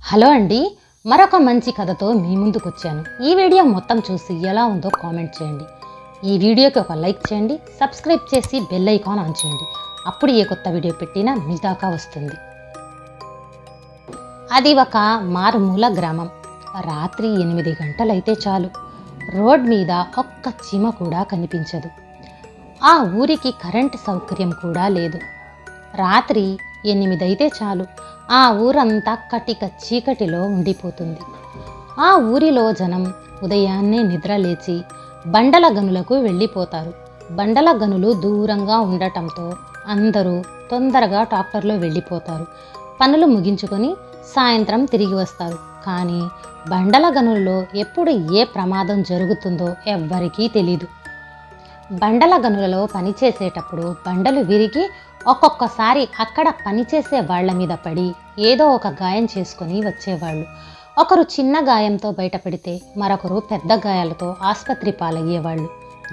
Hello అండి, మరొక మంచి కథతో మీ ముందుకు వచ్చాను. ఈ వీడియో మొత్తం చూసి ఎలా ఉందో కామెంట్ చేయండి. ఈ వీడియోకి ఒక లైక్ చేయండి, సబ్స్క్రైబ్ చేసి బెల్ ఐకాన్ ఆన్ చేయండి. అప్పుడు ఏ కొత్త వీడియో పెట్టినా మీ దాకా వస్తుంది. అది ఒక మారుమూల గ్రామం. రాత్రి 8 గంటలైతే చాలు, రోడ్ మీద ఒక్క చీమ కూడా కనిపించదు. ఆ ఊరికి కరెంటు సౌకర్యం కూడా లేదు. రాత్రి 8 అయితే చాలు, ఆ ఊరంతా కటిక చీకటిలో ఉండిపోతుంది. ఆ ఊరిలో జనం ఉదయాన్నే నిద్ర లేచి బండల గనులకు వెళ్ళిపోతారు. బండల గనులు దూరంగా ఉండటంతో అందరూ తొందరగా ట్రాక్టర్లో వెళ్ళిపోతారు. పనులు ముగించుకొని సాయంత్రం తిరిగి వస్తారు. కానీ బండల గనుల్లో ఎప్పుడు ఏ ప్రమాదం జరుగుతుందో ఎవ్వరికీ తెలీదు. బండల గనులలో పనిచేసేటప్పుడు బండలు విరిగి ఒక్కొక్కసారి అక్కడ పనిచేసే వాళ్ల మీద పడి ఏదో ఒక గాయం చేసుకొని వచ్చేవాళ్ళు. ఒకరు చిన్న గాయంతో బయటపడితే మరొకరు పెద్ద గాయాలతో ఆసుపత్రి పాలయ్యేవాళ్ళు.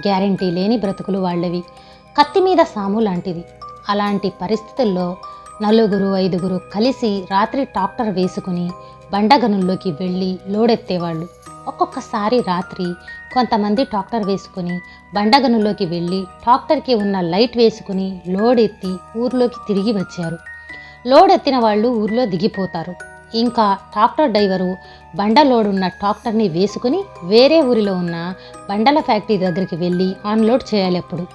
గ్యారంటీ లేని బ్రతుకులు వాళ్ళవి, కత్తి మీద సాము లాంటిది. అలాంటి పరిస్థితుల్లో 4-5 కలిసి రాత్రి ట్రాక్టర్ వేసుకుని బండగనుల్లోకి వెళ్ళి లోడెత్తేవాళ్ళు. ఒక్కొక్కసారి రాత్రి కొంతమంది ట్రాక్టర్ వేసుకుని బండగనుల్లోకి వెళ్ళి ట్రాక్టర్కి ఉన్న లైట్ వేసుకుని లోడ్ ఎత్తి ఊర్లోకి తిరిగి వచ్చారు. లోడ్ ఎత్తిన వాళ్ళు ఊర్లో దిగిపోతారు. ఇంకా ట్రాక్టర్ డ్రైవరు బండ లోడ్ ఉన్న ట్రాక్టర్ని వేసుకుని వేరే ఊరిలో ఉన్న బండల ఫ్యాక్టరీ దగ్గరికి వెళ్ళి ఆన్లోడ్ చేయాలి. అప్పుడు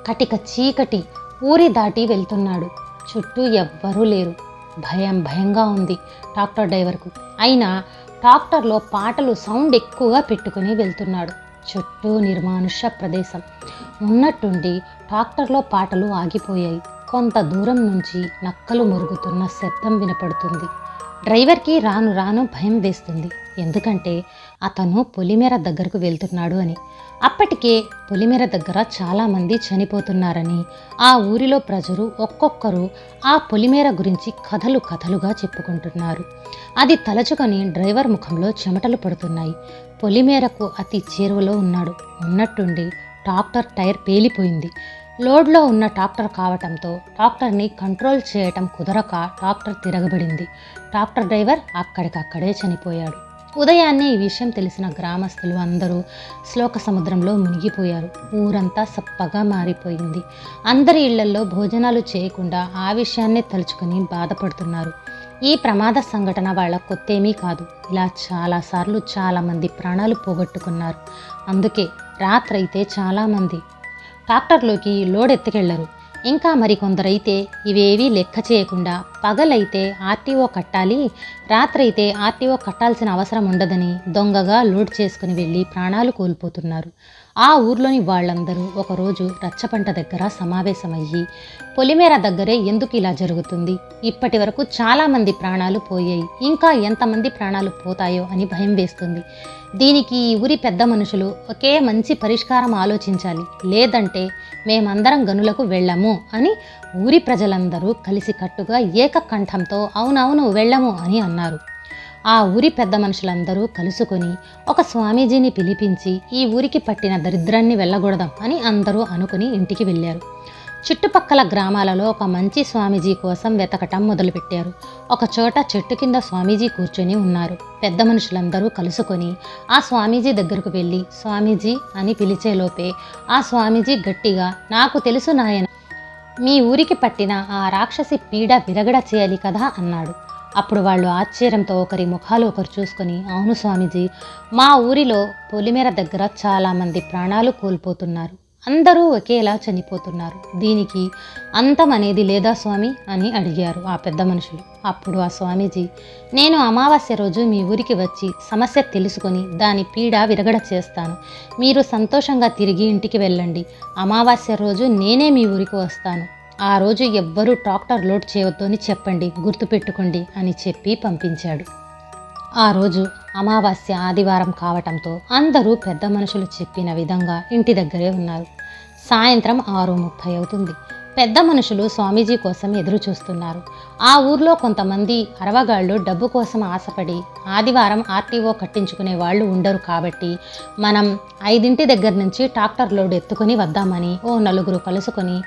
కటిక చీకటి, ఊరి దాటి వెళ్తున్నాడు. చుట్టూ ఎవ్వరూ లేరు. భయంగా ఉంది ట్రాక్టర్ డ్రైవర్కు. అయినా ట్రాక్టర్లో పాటలు సౌండ్ ఎక్కువగా పెట్టుకుని వెళ్తున్నాడు. చుట్టూ నిర్మానుష్య ప్రదేశం. ఉన్నట్టుండి ట్రాక్టర్లో పాటలు ఆగిపోయాయి. కొంత దూరం నుంచి నక్కలు మురుగుతున్న శబ్దం వినపడుతుంది. డ్రైవర్కి రాను రాను భయం వేస్తుంది. ఎందుకంటే అతను పొలిమేర దగ్గరకు వెళ్తున్నాడు అని. అప్పటికే పొలిమేర దగ్గర చాలామంది చనిపోతున్నారని ఆ ఊరిలో ప్రజలు ఒక్కొక్కరు ఆ పొలిమేర గురించి కథలుగా చెప్పుకుంటున్నారు. అది తలచుకొని డ్రైవర్ ముఖంలో చెమటలు పడుతున్నాయి. పొలిమేరకు అతి చేరువలో ఉన్నాడు. ఉన్నట్టుండి ట్రాక్టర్ టైర్ పేలిపోయింది. లోడ్లో ఉన్న ట్రాక్టర్ కావటంతో ట్రాక్టర్ని కంట్రోల్ చేయటం కుదరక ట్రాక్టర్ తిరగబడింది. ట్రాక్టర్ డ్రైవర్ అక్కడికక్కడే చనిపోయాడు. ఉదయాన్నే ఈ విషయం తెలిసిన గ్రామస్తులు అందరూ శ్లోక సముద్రంలో మునిగిపోయారు. ఊరంతా సప్పగా మారిపోయింది. అందరి ఇళ్లల్లో భోజనాలు చేయకుండా ఆ విషయాన్నే తలుచుకుని బాధపడుతున్నారు. ఈ ప్రమాద సంఘటన వాళ్ళ కొత్తేమీ కాదు. ఇలా చాలాసార్లు చాలామంది ప్రాణాలు పోగొట్టుకున్నారు. అందుకే రాత్రైతే చాలామంది ట్రాక్టర్లోకి లోడ్ ఎత్తుకెళ్లరు. ఇంకా మరికొందరైతే ఇవేవీ లెక్క చేయకుండా పగలైతే ఆర్టీఓ కట్టాలి, రాత్రైతే ఆర్టీఓ కట్టాల్సిన అవసరం ఉండదని దొంగగా లోడ్ చేసుకుని వెళ్ళి ప్రాణాలు కోల్పోతున్నారు. ఆ ఊర్లోని వాళ్ళందరూ ఒకరోజు రచ్చపంట దగ్గర సమావేశమయ్యి పొలిమేర దగ్గరే ఎందుకు ఇలా జరుగుతుంది, ఇప్పటి వరకు చాలామంది ప్రాణాలు పోయాయి, ఇంకా ఎంతమంది ప్రాణాలు పోతాయో అని భయం వేస్తుంది. దీనికి ఈ ఊరి పెద్ద మనుషులు ఒకే మంచి పరిష్కారం ఆలోచించాలి, లేదంటే మేమందరం గనులకు వెళ్ళము అని ఊరి ప్రజలందరూ కలిసికట్టుగా ఏకకంఠంతో అవునవును వెళ్ళము అని అన్నారు. ఆ ఊరి పెద్ద మనుషులందరూ కలుసుకొని ఒక స్వామీజీని పిలిపించి ఈ ఊరికి పట్టిన దరిద్రాన్ని వెళ్ళగొడదాం అని అందరూ అనుకుని ఇంటికి వెళ్ళారు. చుట్టుపక్కల గ్రామాలలో ఒక మంచి స్వామీజీ కోసం వెతకటం మొదలుపెట్టారు. ఒక చోట చెట్టు కింద స్వామీజీ కూర్చొని ఉన్నారు. పెద్ద మనుషులందరూ కలుసుకొని ఆ స్వామీజీ దగ్గరకు వెళ్ళి స్వామీజీ అని పిలిచేలోపే ఆ స్వామీజీ గట్టిగా, నాకు తెలుసు నాయన, మీ ఊరికి పట్టిన ఆ రాక్షసి పీడ విరగడ చేయాలి కదా అన్నాడు. అప్పుడు వాళ్ళు ఆశ్చర్యంతో ఒకరి ముఖాలు ఒకరు చూసుకొని, అవును స్వామీజీ, మా ఊరిలో పొలిమేర దగ్గర చాలామంది ప్రాణాలు కోల్పోతున్నారు, అందరూ ఒకేలా చనిపోతున్నారు, దీనికి అంతం అనేది లేదా స్వామి అని అడిగారు ఆ పెద్ద మనుషులు. అప్పుడు ఆ స్వామీజీ, నేను అమావాస్య రోజు మీ ఊరికి వచ్చి సమస్య తెలుసుకొని దాని పీడ విరగడ చేస్తాను, మీరు సంతోషంగా తిరిగి ఇంటికి వెళ్ళండి, అమావాస్య రోజు నేనే మీ ఊరికి వస్తాను, ఆ రోజు ఎవ్వరూ ట్రాక్టర్ లోడ్ చేయవద్దు అని చెప్పండి, గుర్తుపెట్టుకోండి అని చెప్పి పంపించాడు. ఆ రోజు అమావాస్య ఆదివారం కావటంతో అందరూ పెద్ద మనుషులు చెప్పిన విధంగా ఇంటి దగ్గరే ఉన్నారు. సాయంత్రం 6:30 అవుతుంది. పెద్ద మనుషులు స్వామీజీ కోసం ఎదురు చూస్తున్నారు. ఆ ఊర్లో కొంతమంది అరవగాళ్ళు డబ్బు కోసం ఆశపడి ఆదివారం ఆర్టీఓ కట్టించుకునే వాళ్ళు ఉండరు కాబట్టి మనం 5 దగ్గర నుంచి ట్రాక్టర్ లోడ్ ఎత్తుకొని వద్దామని ఓ 4 కలుసుకొని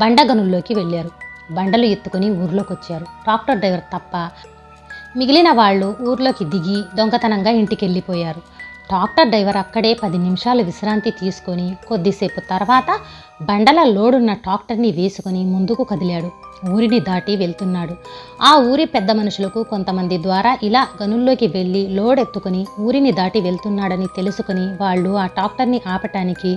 బండగనుల్లోకి వెళ్ళారు. బండలు ఎత్తుకొని ఊర్లోకి వచ్చారు. ట్రాక్టర్ డ్రైవర్ తప్ప మిగిలిన వాళ్ళు ఊర్లోకి దిగి దొంగతనంగా ఇంటికెళ్ళిపోయారు. ట్రాక్టర్ డ్రైవర్ అక్కడే 10 నిమిషాలు విశ్రాంతి తీసుకొని కొద్దిసేపు తర్వాత బండల లోడున్న ట్రాక్టర్ని వేసుకొని ముందుకు కదిలాడు. ఊరిని దాటి వెళ్తున్నాడు. ఆ ఊరి పెద్ద మనుషులకు కొంతమంది ద్వారా ఇలా గనుల్లోకి వెళ్ళి లోడ్ ఎత్తుకొని ఊరిని దాటి వెళ్తున్నాడని తెలుసుకొని వాళ్ళు ఆ ట్రాక్టర్ని ఆపటానికి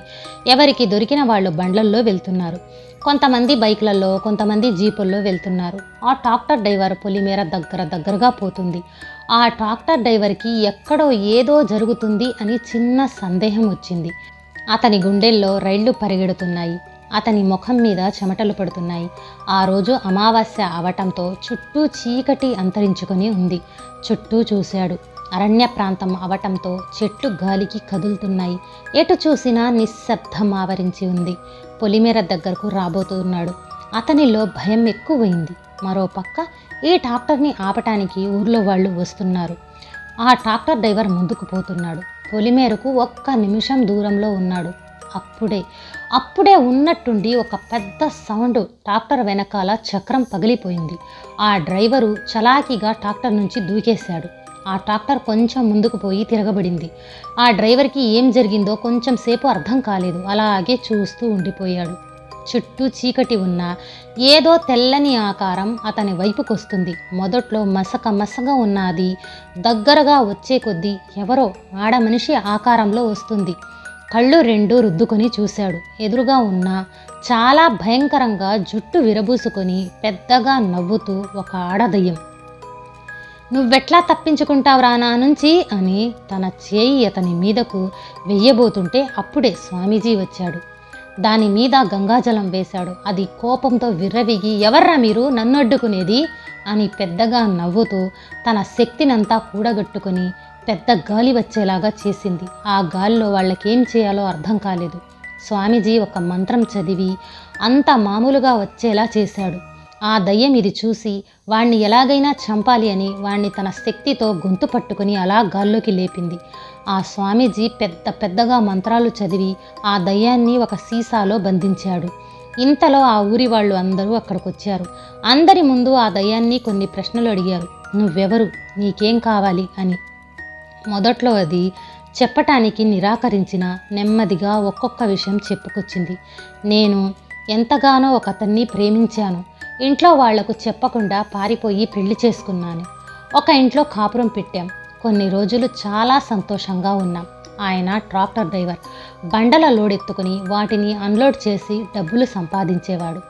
ఎవరికి దొరికిన వాళ్ళు బండ్లల్లో వెళ్తున్నారు. కొంతమంది బైక్లలో, కొంతమంది జీపుల్లో వెళ్తున్నారు. ఆ ట్రాక్టర్ డ్రైవర్ పొలిమేర దగ్గరగా పోతుంది. ఆ ట్రాక్టర్ డ్రైవర్కి ఎక్కడో ఏదో జరుగుతుంది అని చిన్న సందేహం వచ్చింది. అతని గుండెల్లో రైళ్లు పరిగెడుతున్నాయి. అతని ముఖం మీద చెమటలు పడుతున్నాయి. ఆ రోజు అమావాస్య అవటంతో చుట్టూ చీకటి అంతరించుకొని ఉంది. చుట్టూ చూశాడు. అరణ్య ప్రాంతం అవటంతో చెట్లు గాలికి కదులుతున్నాయి. ఎటు చూసినా నిశ్శబ్దం ఆవరించి ఉంది. పొలిమేర దగ్గరకు రాబోతున్నాడు. అతనిలో భయం ఎక్కువైంది. మరోపక్క ఈ ట్రాక్టర్ని ఆపటానికి ఊర్లో వాళ్ళు వస్తున్నారు. ఆ ట్రాక్టర్ డ్రైవర్ ముందుకు పోతున్నాడు. పొలిమేరకు 1 నిమిషం దూరంలో ఉన్నాడు. అప్పుడే ఉన్నట్టుండి ఒక పెద్ద సౌండ్. ట్రాక్టర్ వెనకాల చక్రం పగిలిపోయింది. ఆ డ్రైవరు చలాకీగా ట్రాక్టర్ నుంచి దూకేశాడు. ఆ ట్రాక్టర్ కొంచెం ముందుకు పోయి తిరగబడింది. ఆ డ్రైవర్కి ఏం జరిగిందో కొంచెం సేపు అర్థం కాలేదు. అలాగే చూస్తూ ఉండిపోయాడు. చుట్టూ చీకటి ఉన్న ఏదో తెల్లని ఆకారం అతని వైపుకొస్తుంది. మొదట్లో మసకగా ఉన్నది దగ్గరగా వచ్చే కొద్దీ ఎవరో ఆడమనిషి ఆకారంలో వస్తుంది. కళ్ళు 2 రుద్దుకొని చూశాడు. ఎదురుగా ఉన్న చాలా భయంకరంగా జుట్టు విరబూసుకొని పెద్దగా నవ్వుతూ ఒక ఆడదయ్యం. "నువ్వెట్లా తప్పించుకుంటావురా నా నుంచి" అని తన చేయి అతని మీదకు వెయ్యబోతుంటే అప్పుడే స్వామీజీ వచ్చాడు. దాని మీద గంగాజలం వేశాడు. అది కోపంతో విర్రవీగి, "ఎవర్రా మీరు నన్ను అడ్డుకునేది" అని పెద్దగా నవ్వుతూ తన శక్తినంతా కూడగట్టుకొని పెద్ద గాలి వచ్చేలాగా చేసింది. ఆ గాలిలో వాళ్ళకేం చేయాలో అర్థం కాలేదు. స్వామీజీ ఒక మంత్రం చదివి అంత మామూలుగా వచ్చేలా చేశాడు. ఆ దయ్యం ఇది చూసి వాణ్ణి ఎలాగైనా చంపాలి అని వాణ్ణి తన శక్తితో గొంతు పట్టుకుని అలా గాల్లోకి లేపింది. ఆ స్వామీజీ పెద్దగా మంత్రాలు చదివి ఆ దయ్యాన్ని ఒక సీసాలో బంధించాడు. ఇంతలో ఆ ఊరి వాళ్ళు అందరూ అక్కడికొచ్చారు. అందరి ముందు ఆ దయ్యాన్ని కొన్ని ప్రశ్నలు అడిగారు. "నువ్వెవరు? నీకేం కావాలి?" అని. మొదట్లో అది చెప్పటానికి నిరాకరించిన నెమ్మదిగా ఒక్కొక్క విషయం చెప్పుకొచ్చింది. "నేను ఎంతగానో ఒకతన్ని ప్రేమించాను. ఇంట్లో వాళ్లకు చెప్పకుండా పారిపోయి పెళ్లి చేసుకున్నాను. ఒక ఇంట్లో కాపురం పెట్టాం. కొన్ని రోజులు చాలా సంతోషంగా ఉన్నాం. ఆయన ట్రాక్టర్ డ్రైవర్. బండల లోడెత్తుకుని వాటిని అన్లోడ్ చేసి డబ్బులు సంపాదించేవాడు.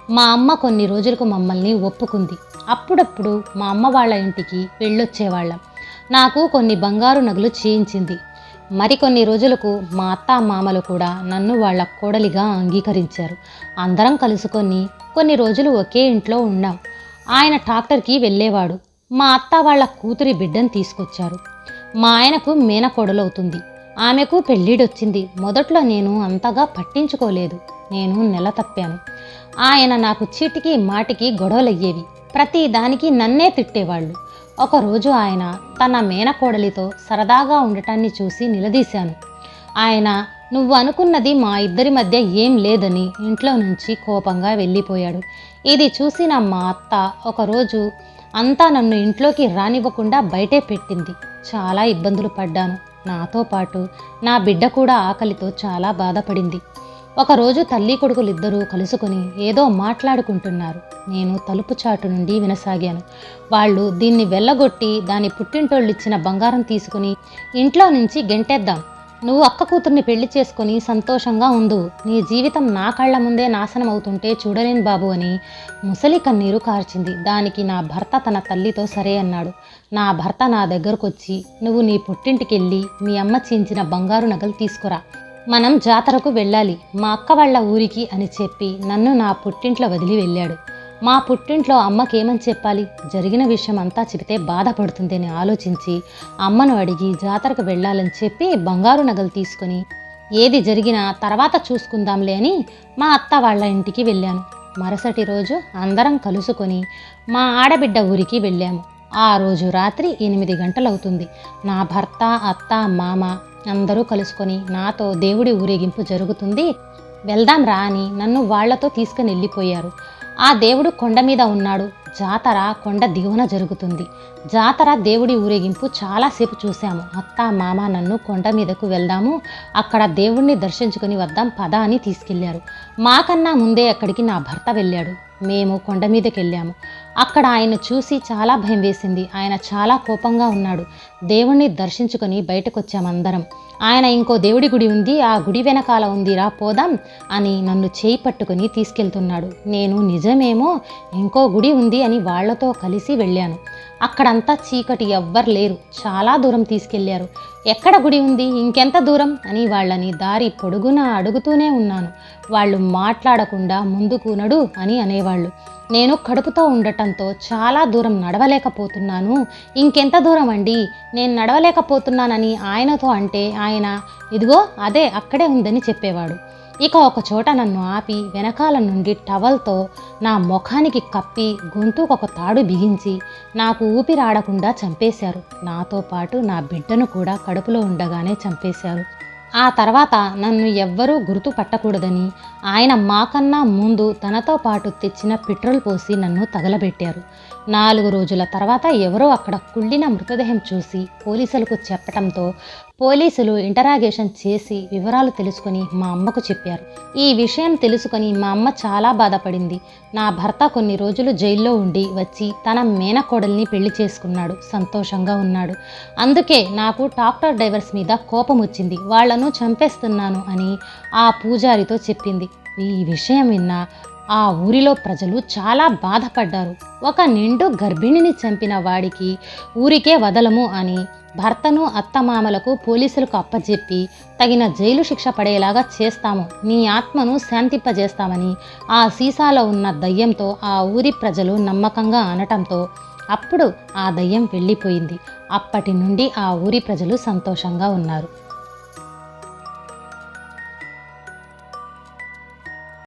మా అమ్మ కొన్ని రోజులకు మమ్మల్ని ఒప్పుకుంది. అప్పుడప్పుడు మా అమ్మ వాళ్ళ ఇంటికి వెళ్ళొచ్చేవాళ్ళం. నాకు కొన్ని బంగారు నగలు చేయించింది. మరికొన్ని రోజులకు మా అత్త మామలు కూడా నన్ను వాళ్ళ కోడలిగా అంగీకరించారు. అందరం కలుసుకొని కొన్ని రోజులు ఒకే ఇంట్లో ఉన్నాం. ఆయన ట్రాక్టర్కి వెళ్ళేవాడు. మా అత్త వాళ్ళ కూతురి బిడ్డను తీసుకొచ్చారు. మా ఆయనకు మేనకోడలవుతుంది. ఆమెకు పెళ్ళిడొచ్చింది. మొదట్లో నేను అంతగా పట్టించుకోలేదు. నేను నెల తప్పాను. ఆయన నాకు చీటికి మాటికి గొడవలయ్యేవి. ప్రతి దానికి నన్నే తిట్టేవాళ్ళు. ఒకరోజు ఆయన తన మేనకోడలితో సరదాగా ఉండటాన్ని చూసి నిలదీశాను. ఆయన "నువ్వు అనుకున్నది మా ఇద్దరి మధ్య ఏం లేదని" ఇంట్లో నుంచి కోపంగా వెళ్ళిపోయాడు. ఇది చూసిన మా అత్త ఒకరోజు అంతా నన్ను ఇంట్లోకి రానివ్వకుండా బయటే పెట్టింది. చాలా ఇబ్బందులు పడ్డాను. నాతో పాటు నా బిడ్డ కూడా ఆకలితో చాలా బాధపడింది. ఒకరోజు తల్లి కొడుకులిద్దరూ కలుసుకొని ఏదో మాట్లాడుకుంటున్నారు. నేను తలుపు చాటు నుండి వినసాగాను. వాళ్ళు దీన్ని వెళ్ళగొట్టి దాని పుట్టింటోళ్ళిచ్చిన బంగారం తీసుకుని ఇంట్లో నుంచి గెంటేద్దాం. నువ్వు అక్క కూతుర్ని పెళ్లి చేసుకొని సంతోషంగా ఉండు. నీ జీవితం నా కళ్ళ ముందే నాశనం అవుతుంటే చూడలేను బాబు అని ముసలి కన్నీరు కార్చింది. దానికి నా భర్త తన తల్లితో సరే అన్నాడు. నా భర్త నా దగ్గరకొచ్చి "నువ్వు నీ పుట్టింటికెళ్ళి మీ అమ్మ చేయించిన బంగారు నగలు తీసుకురా. మనం జాతరకు వెళ్ళాలి మా అక్క వాళ్ళ ఊరికి" అని చెప్పి నన్ను నా పుట్టింట్లో వదిలి వెళ్ళాడు. మా పుట్టింట్లో అమ్మకేమని చెప్పాలి? జరిగిన విషయం అంతా చెబితే బాధపడుతుంది అని ఆలోచించి అమ్మను అడిగి జాతరకు వెళ్ళాలని చెప్పి బంగారు నగలు తీసుకొని ఏది జరిగినా తర్వాత చూసుకుందాంలే అని మా అత్త వాళ్ళ ఇంటికి వెళ్ళాను. మరుసటి రోజు అందరం కలుసుకొని మా ఆడబిడ్డ ఊరికి వెళ్ళాము. ఆ రోజు రాత్రి 8 గంటలవుతుంది. నా భర్త, అత్త, మామ అందరూ కలుసుకొని నాతో దేవుడి ఊరేగింపు జరుగుతుంది, వెళ్దాం రా అని నన్ను వాళ్లతో తీసుకుని వెళ్ళిపోయారు. ఆ దేవుడు కొండ మీద ఉన్నాడు. జాతర కొండ దిగువన జరుగుతుంది. జాతర దేవుడి ఊరేగింపు చాలాసేపు చూశాము. అత్త మామ నన్ను కొండ మీదకు వెళ్దాము, అక్కడ దేవుణ్ణి దర్శించుకుని వద్దాం పద అని తీసుకెళ్లారు. మాకన్నా ముందే అక్కడికి నా భర్త వెళ్ళాడు. మేము కొండ మీదకి వెళ్ళాము. అక్కడ ఆయన చూసి చాలా భయం వేసింది. ఆయన చాలా కోపంగా ఉన్నాడు. దేవుణ్ణి దర్శించుకొని బయటకు వచ్చామందరం. ఆయన ఇంకో దేవుడి గుడి ఉంది, ఆ గుడి వెనకాల ఉందిరా పోదాం అని నన్ను చేయి పట్టుకుని తీసుకెళ్తున్నాడు. నేను నిజమేమో ఇంకో గుడి ఉంది అని వాళ్లతో కలిసి వెళ్ళాను. అక్కడంతా చీకటి, ఎవ్వరు లేరు. చాలా దూరం తీసుకెళ్లారు. ఎక్కడ గుడి ఉంది, ఇంకెంత దూరం అని వాళ్ళని దారి పొడుగునా అడుగుతూనే ఉన్నాను. వాళ్ళు మాట్లాడకుండా ముందుకు నడు అని అనేవాళ్ళు. నేను కడుపుతో ఉండటంతో చాలా దూరం నడవలేకపోతున్నాను. ఇంకెంత దూరం అండి, నేను నడవలేకపోతున్నానని ఆయనతో అంటే ఆయన ఇదిగో అదే అక్కడే ఉందని చెప్పేవాడు. ఇక ఒక చోట నన్ను ఆపి వెనకాల నుండి టవల్తో నా ముఖానికి కప్పి గొంతుకొక తాడు బిగించి నాకు ఊపిరాడకుండా చంపేశారు. నాతో పాటు నా బిడ్డను కూడా కడుపులో ఉండగానే చంపేశారు. ఆ తర్వాత నన్ను ఎవ్వరూ గుర్తుపట్టకూడదని ఆయన మాకన్నా ముందు తనతో పాటు తెచ్చిన పెట్రోల్ పోసి నన్ను తగలబెట్టారు. 4 రోజుల తర్వాత ఎవరో అక్కడ కుళ్ళిన మృతదేహం చూసి పోలీసులకు చెప్పటంతో పోలీసులు ఇంటరాగేషన్ చేసి వివరాలు తెలుసుకొని మా అమ్మకు చెప్పారు. ఈ విషయం తెలుసుకొని మా అమ్మ చాలా బాధపడింది. నా భర్త కొన్ని రోజులు జైల్లో ఉండి వచ్చి తన మేనకోడల్ని పెళ్లి చేసుకున్నాడు. సంతోషంగా ఉన్నాడు. అందుకే నాకు ట్రాక్టర్ డ్రైవర్స్ మీద కోపం వచ్చింది. వాళ్లను చంపేస్తున్నాను అని ఆ పూజారితో చెప్పింది. ఈ విషయం విన్న ఆ ఊరిలో ప్రజలు చాలా బాధపడ్డారు. ఒక నిండు గర్భిణిని చంపిన వాడికి ఊరికే వదలము అని భర్తను అత్తమామలకు పోలీసులకు అప్పజెప్పి తగిన జైలు శిక్ష పడేలాగా చేస్తాము, నీ ఆత్మను శాంతింపజేస్తామని ఆ సీసాలో ఉన్న దయ్యంతో ఆ ఊరి ప్రజలు నమ్మకంగా అనటంతో అప్పుడు ఆ దయ్యం వెళ్ళిపోయింది. అప్పటి నుండి ఆ ఊరి ప్రజలు సంతోషంగా ఉన్నారు.